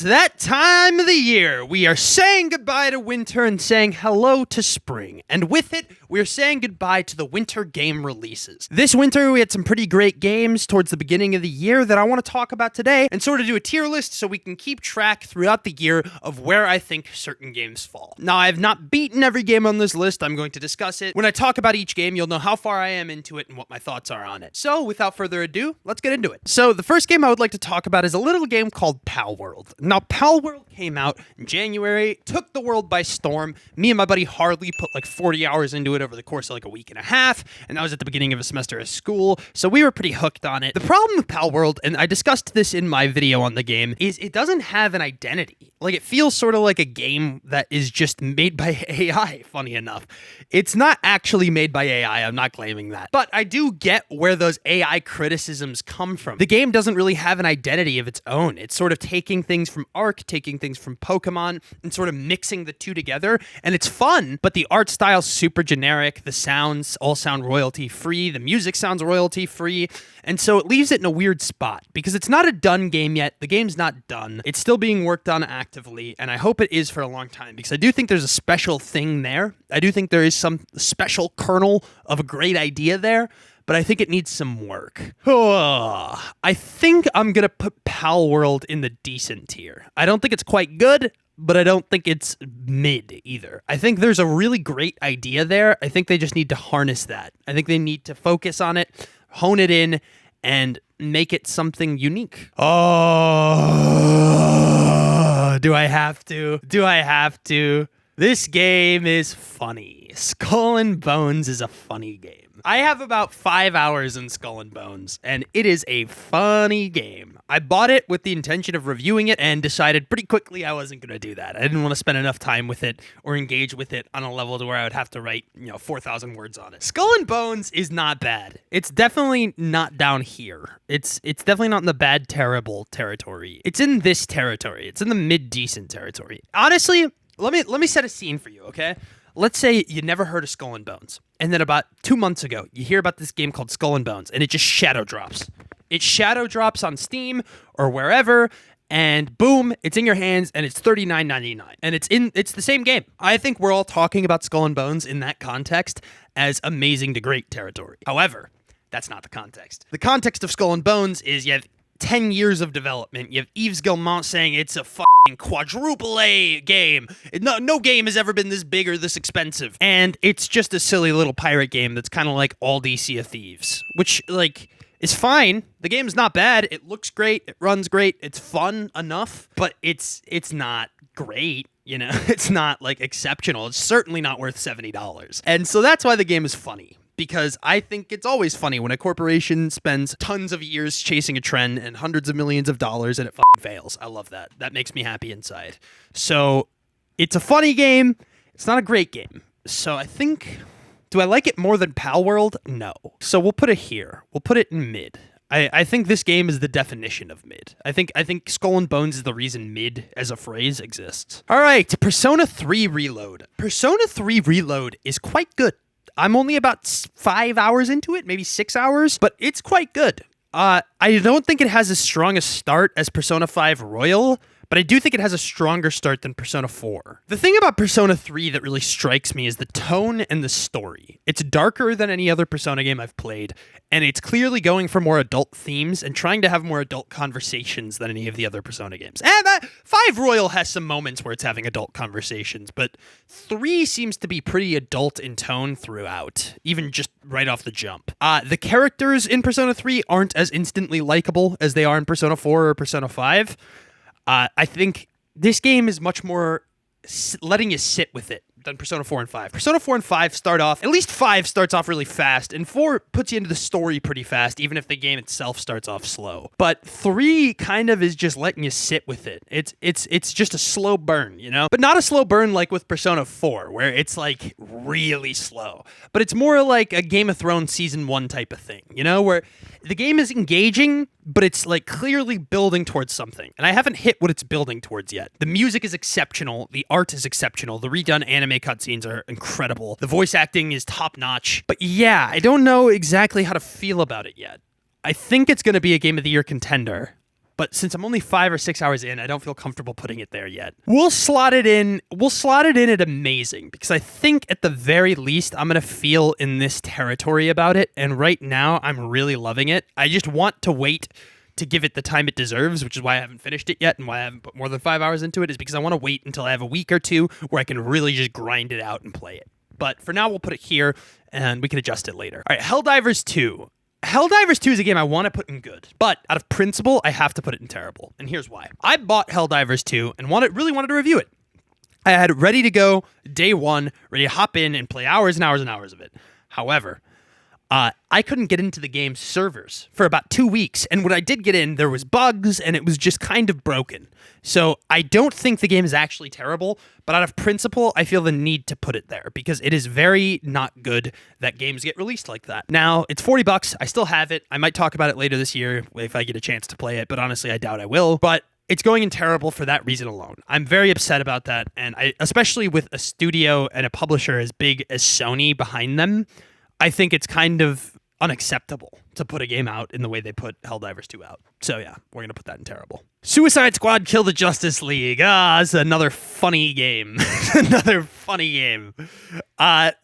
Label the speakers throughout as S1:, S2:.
S1: It's that time of the year. We are saying goodbye to winter and saying hello to spring. And with it, we are saying goodbye to the winter game releases. This winter, we had some pretty great games towards the beginning of the year that I want to talk about today and sort of do a tier list so we can keep track throughout the year of where I think certain games fall. Now, I have not beaten every game on this list. I'm going to discuss it. When I talk about each game, you'll know how far I am into it and what my thoughts are on it. So, without further ado, let's get into it. So, the first game I would like to talk about is a little game called Palworld. Now, Palworld came out in January, took the world by storm. Me and my buddy Harley put like 40 hours into it over the course of like a week and a half, and that was at the beginning of a semester of school, so we were pretty hooked on it. The problem with Palworld, and I discussed this in my video on the game, is it doesn't have an identity. Like, it feels sort of like a game that is just made by AI, funny enough. It's not actually made by AI, I'm not claiming that. But I do get where those AI criticisms come from. The game doesn't really have an identity of its own. It's sort of taking things from Ark, taking things from Pokemon, and sort of mixing the two together, and it's fun, but the art style's super generic, the sounds all sound royalty-free, the music sounds royalty-free, and so it leaves it in a weird spot, because it's not a done game yet, the game's not done, it's still being worked on actively, and I hope it is for a long time, because I do think there's a special thing there, I do think there is some special kernel of a great idea there, but I think it needs some work. I think I'm going to put Palworld in the decent tier. I don't think it's quite good, but I don't think it's mid either. I think there's a really great idea there. I think they just need to harness that. I think they need to focus on it, hone it in, and make it something unique. Oh, do I have to? Do I have to? This game is funny. Skull and Bones is a funny game. I have about 5 hours in Skull and Bones, and it is a funny game. I bought it with the intention of reviewing it and decided pretty quickly I wasn't going to do that. I didn't want to spend enough time with it or engage with it on a level to where I would have to write, 4,000 words on it. Skull and Bones is not bad. It's definitely not down here. It's definitely not in the bad, terrible territory. It's in this territory. It's in the mid-decent territory. Honestly, let me set a scene for you, okay? Let's say you never heard of Skull and Bones, and then about 2 months ago, you hear about this game called Skull and Bones, and it just shadow drops. It shadow drops on Steam or wherever, and boom, it's in your hands, and it's $39.99. And it's the same game. I think we're all talking about Skull and Bones in that context as amazing to great territory. However, that's not the context. The context of Skull and Bones is you have 10 years of development. You have Yves Guillemot saying it's a fucking quadruple A game. No game has ever been this big or this expensive. And it's just a silly little pirate game that's kind of like Aldi Sea of Thieves, which, is fine. The game's not bad. It looks great. It runs great. It's fun enough, but it's not great. It's not, exceptional. It's certainly not worth $70. And so that's why the game is funny. Because I think it's always funny when a corporation spends tons of years chasing a trend and hundreds of millions of dollars and it fucking fails. I love that. That makes me happy inside. So it's a funny game. It's not a great game. So I think, do I like it more than Palworld? No. So we'll put it here. We'll put it in mid. I think this game is the definition of mid. I think Skull and Bones is the reason mid as a phrase exists. All right, Persona 3 Reload. Persona 3 Reload is quite good. I'm only about 5 hours into it, maybe 6 hours, but it's quite good. I don't think it has as strong a start as Persona 5 Royal, but I do think it has a stronger start than Persona 4. The thing about Persona 3 that really strikes me is the tone and the story. It's darker than any other Persona game I've played, and it's clearly going for more adult themes and trying to have more adult conversations than any of the other Persona games. And 5 Royal has some moments where it's having adult conversations, but 3 seems to be pretty adult in tone throughout, even just right off the jump. The characters in Persona 3 aren't as instantly likable as they are in Persona 4 or Persona 5. I think this game is much more letting you sit with it than Persona 4 and 5. Persona 4 and 5 start off, at least 5 starts off really fast, and 4 puts you into the story pretty fast, even if the game itself starts off slow. But 3 kind of is just letting you sit with it. It's just a slow burn, But not a slow burn like with Persona 4, where it's really slow. But it's more like a Game of Thrones Season 1 type of thing, where the game is engaging, but it's clearly building towards something. And I haven't hit what it's building towards yet. The music is exceptional. The art is exceptional. The redone anime cutscenes are incredible. The voice acting is top notch. But yeah, I don't know exactly how to feel about it yet. I think it's going to be a Game of the Year contender, But since I'm only 5 or 6 hours in, I don't feel comfortable putting it there yet. We'll slot it in. We'll slot it in at amazing, because I think at the very least, I'm going to feel in this territory about it. And right now, I'm really loving it. I just want to wait to give it the time it deserves, which is why I haven't finished it yet and why I haven't put more than 5 hours into it, is because I want to wait until I have a week or two where I can really just grind it out and play it. But for now, we'll put it here, and we can adjust it later. All right, Helldivers 2. Helldivers 2 is a game I want to put in good, but out of principle, I have to put it in terrible. And here's why. I bought Helldivers 2 and really wanted to review it. I had it ready to go day one, ready to hop in and play hours and hours and hours of it. However, I couldn't get into the game's servers for about 2 weeks, and when I did get in, there was bugs, and it was just kind of broken. So I don't think the game is actually terrible, but out of principle, I feel the need to put it there, because it is very not good that games get released like that. Now, it's $40, I still have it, I might talk about it later this year if I get a chance to play it, but honestly, I doubt I will, but it's going in terrible for that reason alone. I'm very upset about that, and especially with a studio and a publisher as big as Sony behind them, I think it's kind of unacceptable to put a game out in the way they put Helldivers 2 out. So yeah, we're going to put that in terrible. Suicide Squad Kill the Justice League. It's another funny game. Another funny game.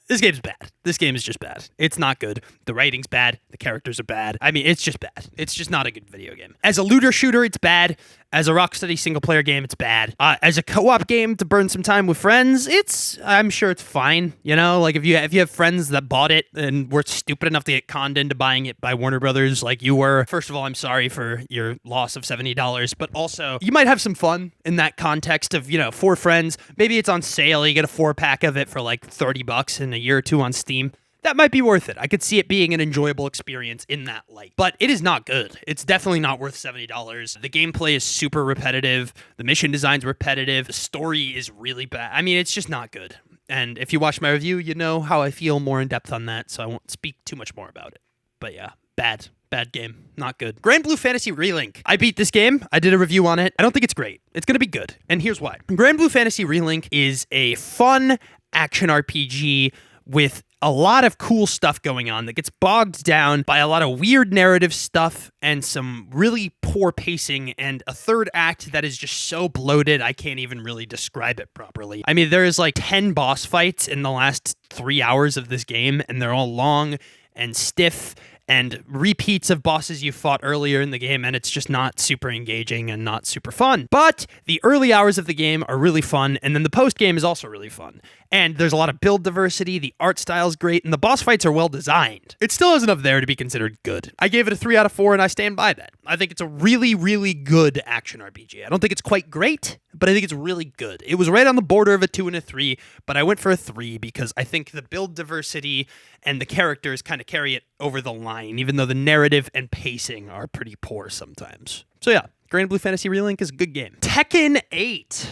S1: This game's bad. This game is just bad. It's not good. The writing's bad. The characters are bad. I mean, it's just bad. It's just not a good video game. As a looter shooter, it's bad. As a Rocksteady single-player game, it's bad. As a co-op game to burn some time with friends, I'm sure it's fine. You know, like if you have friends that bought it and were stupid enough to get conned into buying it by Warner Brothers like you were, first of all, I'm sorry for your loss of $70, but also you might have some fun in that context of, 4 friends. Maybe it's on sale. You get a 4-pack of it for like $30 in a year or two on Steam. That might be worth it. I could see it being an enjoyable experience in that light. But it is not good. It's definitely not worth $70. The gameplay is super repetitive. The mission design's repetitive. The story is really bad. I mean, it's just not good. And if you watch my review, you know how I feel more in depth on that, so I won't speak too much more about it. But yeah, bad. Bad game. Not good. Granblue Fantasy Relink. I beat this game. I did a review on it. I don't think it's great. It's going to be good. And here's why. Granblue Fantasy Relink is a fun action RPG with a lot of cool stuff going on that gets bogged down by a lot of weird narrative stuff and some really poor pacing and a third act that is just so bloated I can't even really describe it properly. I mean, there's like 10 boss fights in the last 3 hours of this game, and they're all long and stiff and repeats of bosses you fought earlier in the game, and it's just not super engaging and not super fun. But the early hours of the game are really fun, and then the post-game is also really fun. And there's a lot of build diversity, the art style's great, and the boss fights are well designed. It still has enough there to be considered good. I gave it a 3 out of 4, and I stand by that. I think it's a really, really good action RPG. I don't think it's quite great, but I think it's really good. It was right on the border of a 2 and a 3, but I went for a 3 because I think the build diversity and the characters kind of carry it over the line, even though the narrative and pacing are pretty poor sometimes. So yeah, Granblue Fantasy Relink is a good game. Tekken 8.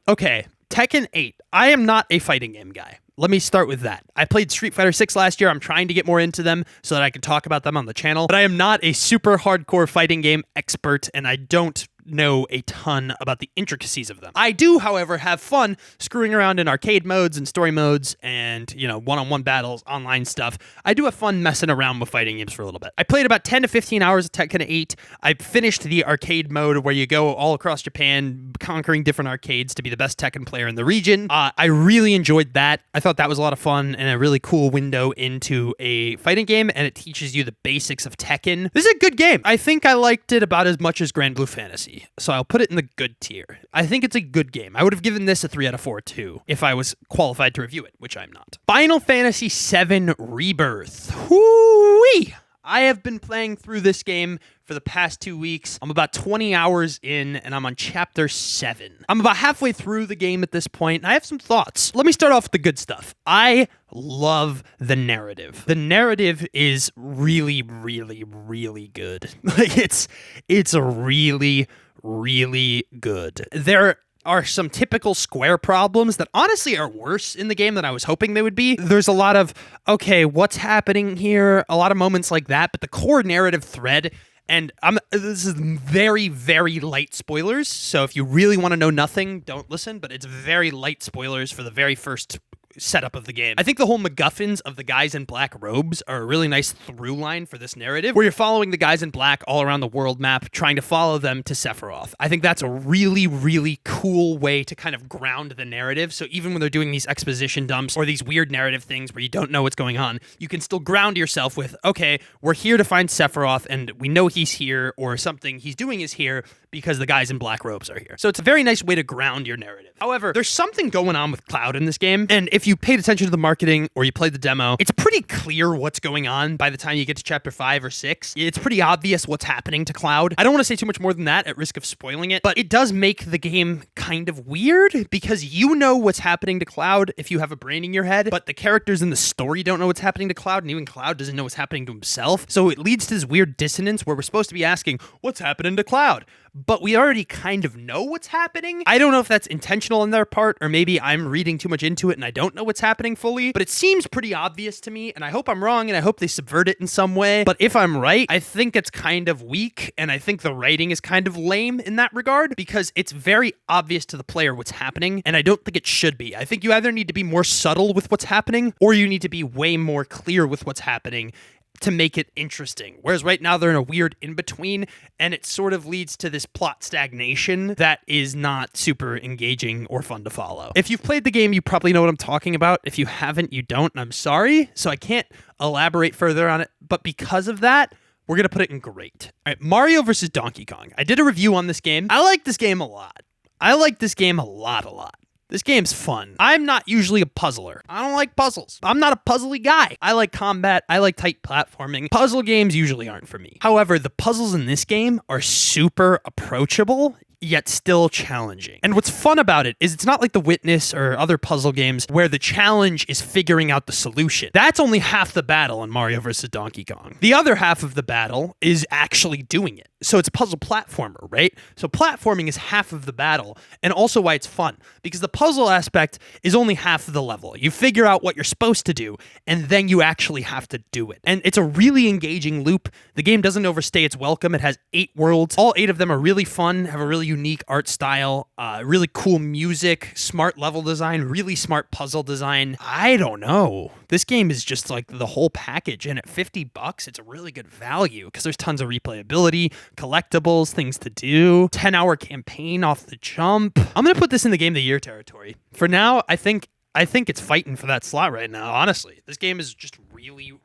S1: Okay, Tekken 8. I am not a fighting game guy. Let me start with that. I played Street Fighter 6 last year. I'm trying to get more into them so that I can talk about them on the channel. But I am not a super hardcore fighting game expert, and I don't know a ton about the intricacies of them. I do, however, have fun screwing around in arcade modes and story modes and, one-on-one battles, online stuff. I do have fun messing around with fighting games for a little bit. I played about 10 to 15 hours of Tekken 8. I finished the arcade mode where you go all across Japan, conquering different arcades to be the best Tekken player in the region. I really enjoyed that. I thought that was a lot of fun and a really cool window into a fighting game, and it teaches you the basics of Tekken. This is a good game. I think I liked it about as much as Granblue Fantasy. So I'll put it in the good tier. I think it's a good game. I would have given this a 3 out of 4 too, if I was qualified to review it, which I'm not. Final Fantasy VII Rebirth. Whoo-wee! I have been playing through this game for the past 2 weeks. I'm about 20 hours in, and I'm on chapter 7. I'm about halfway through the game at this point, and I have some thoughts. Let me start off with the good stuff. I love the narrative. The narrative is really, really, really good. Like, it's really, really good. There are some typical Square problems that honestly are worse in the game than I was hoping they would be. There's a lot of, okay, what's happening here? A lot of moments like that, but the core narrative thread, and this is very, very light spoilers, so if you really want to know nothing, don't listen, but it's very light spoilers for the very first setup of the game. I think the whole MacGuffins of the guys in black robes are a really nice through line for this narrative, where you're following the guys in black all around the world map, trying to follow them to Sephiroth. I think that's a really, really cool way to kind of ground the narrative. So even when they're doing these exposition dumps or these weird narrative things where you don't know what's going on, you can still ground yourself with, okay, we're here to find Sephiroth and we know he's here, or something he's doing is here because the guys in black robes are here. So it's a very nice way to ground your narrative. However, there's something going on with Cloud in this game, and if you paid attention to the marketing or you played the demo, it's pretty clear what's going on by the time you get to chapter 5 or 6. It's pretty obvious what's happening to Cloud. I don't want to say too much more than that at risk of spoiling it, but it does make the game kind of weird because you know what's happening to Cloud if you have a brain in your head, but the characters in the story don't know what's happening to Cloud, and even Cloud doesn't know what's happening to himself. So it leads to this weird dissonance where we're supposed to be asking, what's happening to Cloud? But we already kind of know what's happening. I don't know if that's intentional on their part, or maybe I'm reading too much into it and I don't know what's happening fully, but it seems pretty obvious to me, and I hope I'm wrong, and I hope they subvert it in some way. But if I'm right, I think it's kind of weak, and I think the writing is kind of lame in that regard, because it's very obvious to the player what's happening, and I don't think it should be. I think you either need to be more subtle with what's happening, or you need to be way more clear with what's happening to make it interesting. Whereas right now they're in a weird in-between, and it sort of leads to this plot stagnation that is not super engaging or fun to follow. If you've played the game, you probably know what I'm talking about. If you haven't, you don't, and I'm sorry. So I can't elaborate further on it, but because of that, we're going to put it in great. All right, Mario versus Donkey Kong. I did a review on this game. I like this game a lot. A lot. This game's fun. I'm not usually a puzzler. I don't like puzzles. I'm not a puzzly guy. I like combat. I like tight platforming. Puzzle games usually aren't for me. However, the puzzles in this game are super approachable, yet still challenging. And what's fun about it is it's not like The Witness or other puzzle games where the challenge is figuring out the solution. That's only half the battle in Mario vs. Donkey Kong. The other half of the battle is actually doing it. So it's a puzzle platformer, right? So platforming is half of the battle, and also why it's fun, because the puzzle aspect is only half of the level. You figure out what you're supposed to do, and then you actually have to do it. And it's a really engaging loop. The game doesn't overstay its welcome. It has 8 worlds. All 8 of them are really fun, have a really unique art style, really cool music, smart level design, really smart puzzle design. I don't know. This game is just like the whole package, and at $50, it's a really good value because there's tons of replayability, collectibles, things to do, 10-hour campaign off the jump. I'm going to put this in the Game of the Year territory. For now, I think it's fighting for that slot right now, honestly. This game is just really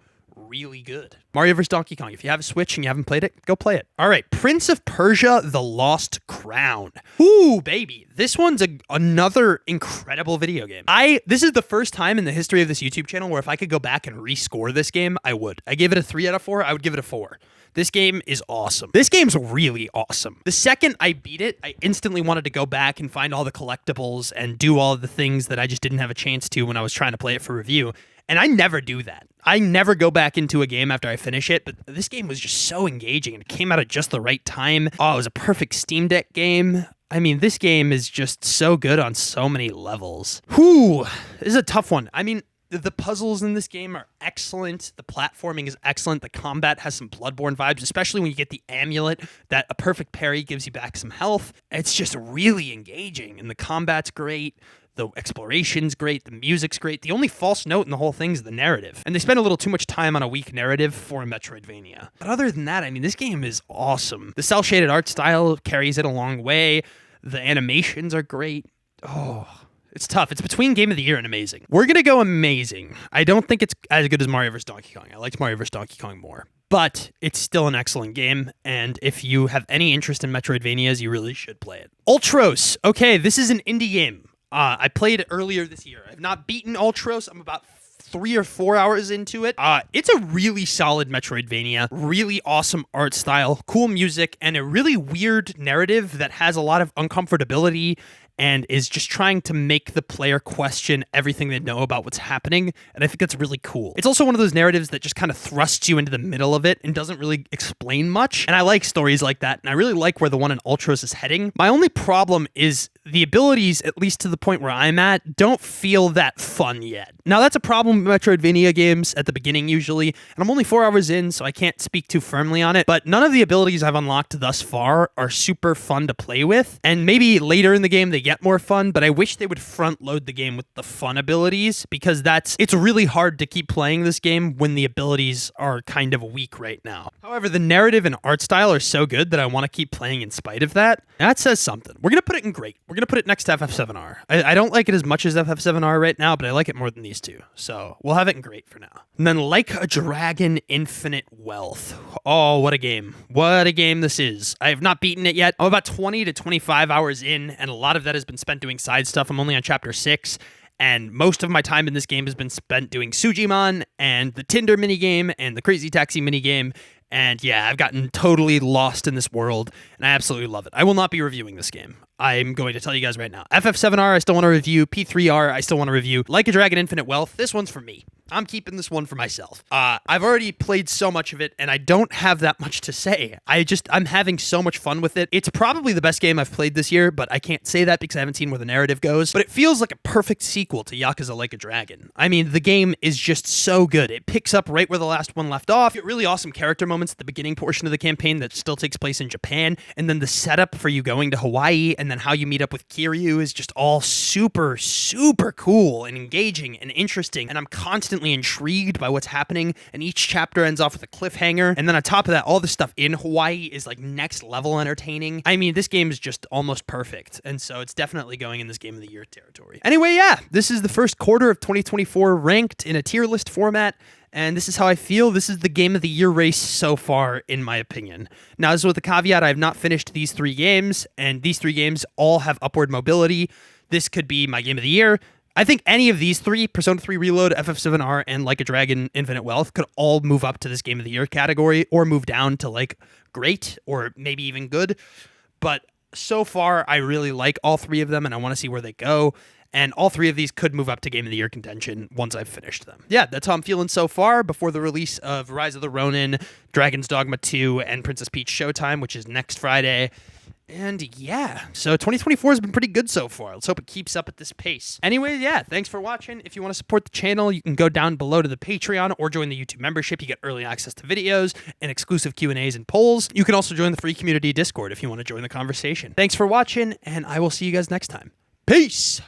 S1: good. Mario vs. Donkey Kong. If you have a Switch and you haven't played it, go play it. All right, Prince of Persia: The Lost Crown. Ooh, baby. This one's another incredible video game. This is the first time in the history of this YouTube channel where if I could go back and rescore this game, I would. I gave it a 3 out of 4. I would give it a 4. This game is awesome. This game's really awesome. The second I beat it, I instantly wanted to go back and find all the collectibles and do all of the things that I just didn't have a chance to when I was trying to play it for review. And I never do that. I never go back into a game after I finish it, but this game was just so engaging, and it came out at just the right time. Oh, it was a perfect Steam Deck game. I mean, this game is just so good on so many levels. Whew, this is a tough one. I mean, the puzzles in this game are excellent. The platforming is excellent. The combat has some Bloodborne vibes, especially when you get the amulet that a perfect parry gives you back some health. It's just really engaging, and the combat's great. The exploration's great. The music's great. The only false note in the whole thing is the narrative. And they spend a little too much time on a weak narrative for a Metroidvania. But other than that, I mean, this game is awesome. The cel-shaded art style carries it a long way. The animations are great. Oh, it's tough. It's between Game of the Year and amazing. We're going to go amazing. I don't think it's as good as Mario vs. Donkey Kong. I liked Mario vs. Donkey Kong more. But it's still an excellent game, and if you have any interest in Metroidvanias, you really should play it. Ultros. Okay, this is an indie game. I played it earlier this year. I've not beaten Ultros. I'm about 3 or 4 hours into it. It's a really solid Metroidvania, really awesome art style, cool music, and a really weird narrative that has a lot of uncomfortability and is just trying to make the player question everything they know about what's happening, and I think that's really cool. It's also one of those narratives that just kind of thrusts you into the middle of it and doesn't really explain much, and I like stories like that, and I really like where the one in Ultros is heading. My only problem is the abilities, at least to the point where I'm at, don't feel that fun yet. Now, that's a problem with Metroidvania games at the beginning usually, and I'm only 4 hours in, so I can't speak too firmly on it, but none of the abilities I've unlocked thus far are super fun to play with, and maybe later in the game they get more fun, but I wish they would front load the game with the fun abilities, because it's really hard to keep playing this game when the abilities are kind of weak right now. However, the narrative and art style are so good that I want to keep playing in spite of that. That says something. We're going to put it in great. We're going to put it next to FF7R. I don't like it as much as FF7R right now, but I like it more than these two. So we'll have it in great for now. And then Like a Dragon Infinite Wealth. Oh, what a game. What a game this is. I have not beaten it yet. I'm about 20 to 25 hours in, and a lot of that has been spent doing side stuff. I'm only on chapter 6. And most of my time in this game has been spent doing Sujimon and the Tinder minigame and the Crazy Taxi minigame. And yeah, I've gotten totally lost in this world, and I absolutely love it. I will not be reviewing this game. I'm going to tell you guys right now. FF7R, I still want to review. P3R, I still want to review. Like a Dragon Infinite Wealth, this one's for me. I'm keeping this one for myself. I've already played so much of it, and I don't have that much to say. I'm having so much fun with it. It's probably the best game I've played this year, but I can't say that because I haven't seen where the narrative goes. But it feels like a perfect sequel to Yakuza Like a Dragon. I mean, the game is just so good. It picks up right where the last one left off. You get really awesome character moments at the beginning portion of the campaign that still takes place in Japan, and then the setup for you going to Hawaii, and then how you meet up with Kiryu is just all super, super cool and engaging and interesting, and I'm constantly intrigued by what's happening, and each chapter ends off with a cliffhanger, and then on top of that, all the stuff in Hawaii is like next level entertaining. I mean, this game is just almost perfect, and so it's definitely going in this Game of the Year territory. Anyway, yeah, this is the first quarter of 2024 ranked in a tier list format, and this is how I feel. This is the Game of the Year race so far, in my opinion. Now, this is with the caveat, I have not finished these 3 games, and these 3 games all have upward mobility. This could be my Game of the Year. I think any of these 3, Persona 3 Reload, FF7R, and Like a Dragon Infinite Wealth, could all move up to this Game of the Year category, or move down to like great, or maybe even good. But so far, I really like all 3 of them, and I want to see where they go. And all 3 of these could move up to Game of the Year contention once I've finished them. Yeah, that's how I'm feeling so far before the release of Rise of the Ronin, Dragon's Dogma 2, and Princess Peach Showtime, which is next Friday. And yeah, so 2024 has been pretty good so far. Let's hope it keeps up at this pace. Anyway, yeah, thanks for watching. If you want to support the channel, you can go down below to the Patreon or join the YouTube membership. You get early access to videos and exclusive Q&As and polls. You can also join the free community Discord if you want to join the conversation. Thanks for watching, and I will see you guys next time. Peace!